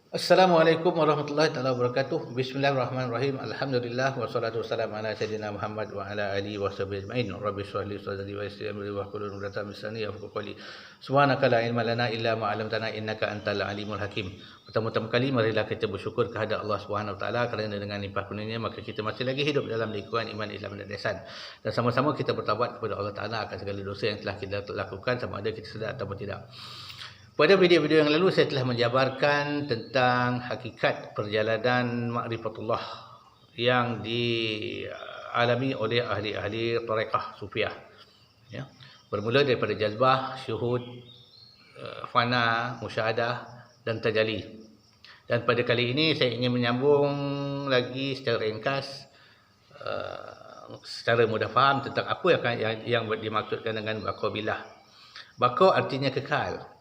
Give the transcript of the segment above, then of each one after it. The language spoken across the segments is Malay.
Assalamualaikum warahmatullahi taala wabarakatuh. Bismillahirrahmanirrahim. Alhamdulillah wassalatu wassalamu ala sayyidina Muhammad wa ala alihi washabihi ajmain. Rabbi shrah li sadri wa yassir li amri wahlul 'uqdatam min lisani yafqahu qawli. Subhanaka la ilma lana illa ma 'allamtana innaka antal alimul hakim. Pertama-tama kali marilah kita bersyukur kehadrat Allah Subhanahu wa taala kerana dengan limpah kurnianya maka kita masih lagi hidup dalam lingkungan iman Islam dan ihsan. Dan sama-sama kita bertaubat kepada Allah Taala akan segala dosa yang telah kita lakukan sama ada kita sedar ataupun tidak. Pada video-video yang lalu saya telah menjabarkan tentang hakikat perjalanan ma'rifatullah yang dialami oleh ahli-ahli tarekah sufiah. Ya. Bermula daripada jazbah, syuhud, fana, musyahadah dan tajalli. Dan pada kali ini saya ingin menyambung lagi secara ringkas, secara mudah faham tentang apa yang dimaksudkan dengan baqa billah. Baqa artinya kekal.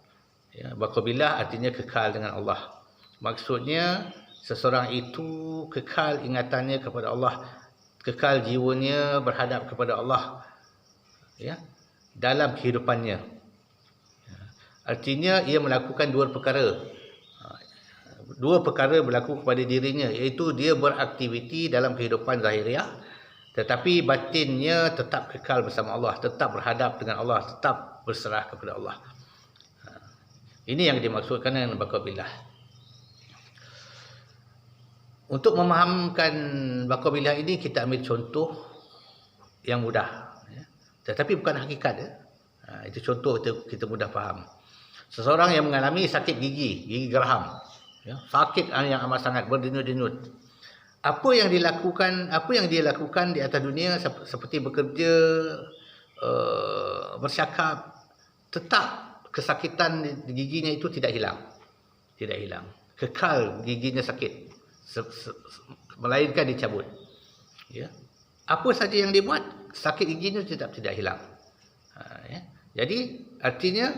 Ya, baqabillah artinya kekal dengan Allah. Maksudnya seseorang itu kekal ingatannya kepada Allah, kekal jiwanya berhadap kepada Allah, ya, dalam kehidupannya. Ya, artinya ia melakukan dua perkara. Dua perkara berlaku kepada dirinya, iaitu dia beraktiviti dalam kehidupan zahiriah, tetapi batinnya tetap kekal bersama Allah, tetap berhadap dengan Allah, tetap berserah kepada Allah. Ini yang dimaksudkan dengan baqa billah. Untuk memahamkan baqa billah ini kita ambil contoh yang mudah, ya. Tetapi bukan hakikat, ya. Itu contoh kita mudah faham. Seseorang yang mengalami sakit gigi geraham, ya. Sakit yang amat sangat berdenyut-denyut. Apa yang dia lakukan di atas dunia seperti bekerja, bercakap, tetap kesakitan giginya itu tidak hilang. Kekal giginya sakit. Melainkan dicabut. Ya. Apa saja yang dia buat, sakit giginya tetap tidak hilang. Ya. Jadi artinya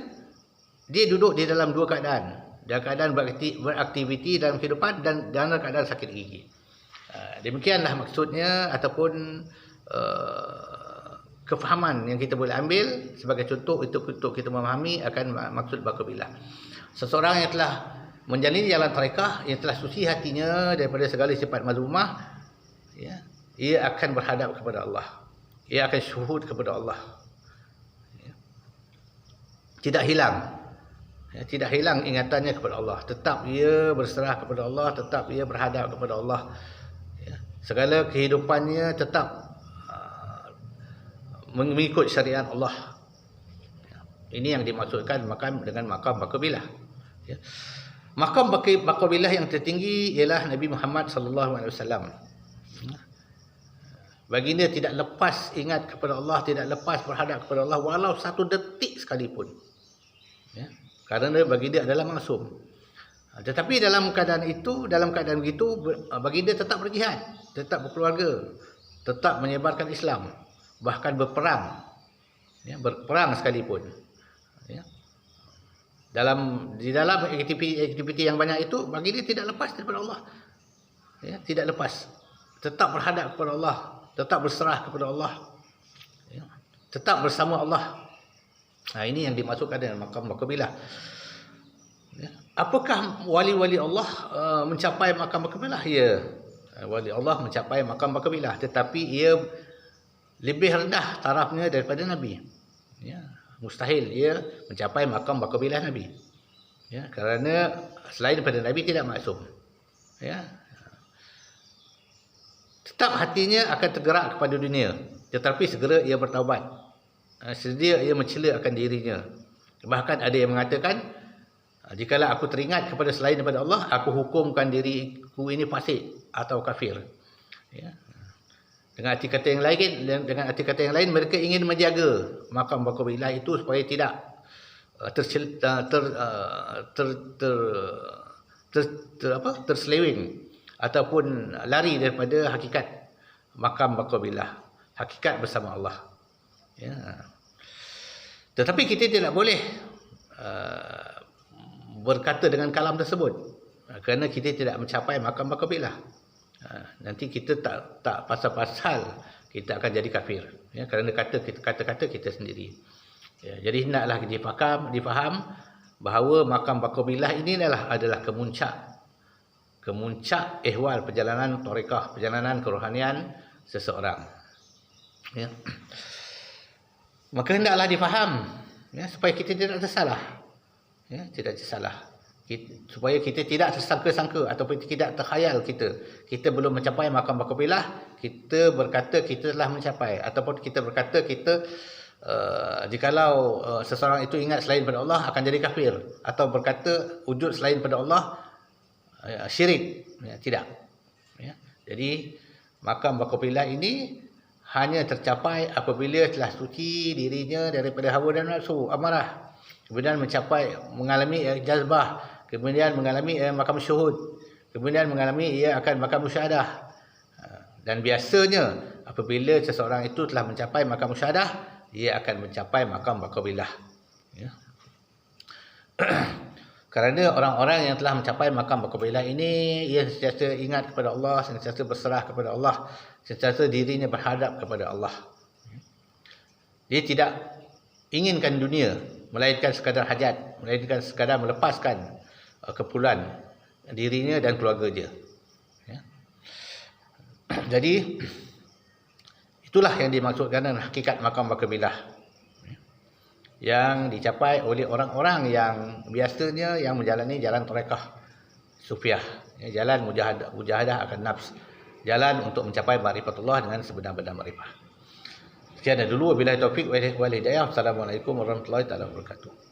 dia duduk di dalam dua keadaan. Dalam keadaan beraktiviti dalam kehidupan dan dalam keadaan sakit gigi. Demikianlah maksudnya ataupun kefahaman yang kita boleh ambil sebagai contoh untuk kita memahami akan maksud baqa billah. Seseorang yang telah menjalani jalan tarekah, yang telah suci hatinya daripada segala sifat mazmumah, ya, ia akan berhadap kepada Allah. Ia akan syuhud kepada Allah. Ya. Tidak hilang. Ya, tidak hilang ingatannya kepada Allah. Tetap ia berserah kepada Allah, tetap ia berhadap kepada Allah. Ya. Segala kehidupannya tetap mengikut syariat Allah. Ini yang dimaksudkan dengan maqam baqa billah. Ya. Maqam baqa billah yang tertinggi ialah Nabi Muhammad sallallahu alaihi wasallam. Baginda tidak lepas ingat kepada Allah, tidak lepas berhadap kepada Allah walau satu detik sekalipun. Ya. Kerana baginda adalah maksum. Tetapi dalam keadaan begitu baginda tetap berjihad, tetap berkeluarga, tetap menyebarkan Islam. Bahkan berperang, ya, berperang sekalipun, ya. Di dalam aktiviti yang banyak itu bagi dia tidak lepas daripada Allah, ya, tidak lepas, tetap berhadap kepada Allah, tetap berserah kepada Allah, ya, tetap bersama Allah. Ini yang dimaksudkan dengan maqam baqa billah. Ya. Apakah wali-wali Allah mencapai maqam baqa billah? Ya, wali Allah mencapai maqam baqa billah, tetapi ia lebih rendah tarafnya daripada Nabi. Ya, mustahil ia mencapai maqam baqa billah Nabi. Ya, kerana selain daripada Nabi tidak maksum. Ya. Tetap hatinya akan tergerak kepada dunia, tetapi segera ia bertaubat. Sedia ia mencela akan dirinya. Bahkan ada yang mengatakan, jikalau aku teringat kepada selain daripada Allah, aku hukumkan diriku ini fasik atau kafir. Ya. Dengan arti kata yang lain, mereka ingin menjaga maqam baqa billah itu supaya tidak terseleweng ataupun lari daripada hakikat maqam baqa billah, hakikat bersama Allah. Ya. Tetapi kita tidak boleh berkata dengan kalam tersebut, kerana kita tidak mencapai maqam baqa billah. Nanti kita tak pasal-pasal kita akan jadi kafir, ya, kerana kata-kata kita sendiri. Ya, jadi hendaklah difaham bahawa maqam baqa billah ini adalah kemuncak kemuncak ihwal perjalanan tarekah, perjalanan kerohanian seseorang. Ya. Maka hendaklah difaham, ya, supaya kita tidak tersalah. Ya, tidak tersalah. Supaya kita tidak tersangka-sangka ataupun tidak terkhayal kita belum mencapai maqam baqabilah, kita berkata kita telah mencapai, ataupun kita berkata kita jikalau seseorang itu ingat selain pada Allah akan jadi kafir, atau berkata wujud selain pada Allah syirik. Ya, tidak. Ya. Jadi maqam baqabilah ini hanya tercapai apabila telah suci dirinya daripada hawa dan nafsu amarah, kemudian mengalami jazbah, kemudian mengalami maqam syuhud, kemudian mengalami ia akan maqam musyahadah. Dan biasanya apabila seseorang itu telah mencapai maqam musyahadah, ia akan mencapai maqam baqabilah. Ya. Kerana orang-orang yang telah mencapai maqam baqabilah ini, ia sentiasa ingat kepada Allah, sentiasa berserah kepada Allah, sentiasa dirinya berhadap kepada Allah. Dia tidak inginkan dunia, melainkan sekadar hajat, melainkan sekadar melepaskan keperluan dirinya dan keluarga dia. Ya. Jadi itulah yang dimaksudkan dengan hakikat maqam baqabilah, yang dicapai oleh orang-orang yang biasanya yang menjalani jalan tarekah sufiah, ya, jalan mujahadah akan nafs, jalan untuk mencapai ma'rifatullah dengan sebenar-benar ma'rifah. Sekian dulu, wabillahi taufik wal hidayah. Assalamualaikum warahmatullahi wabarakatuh.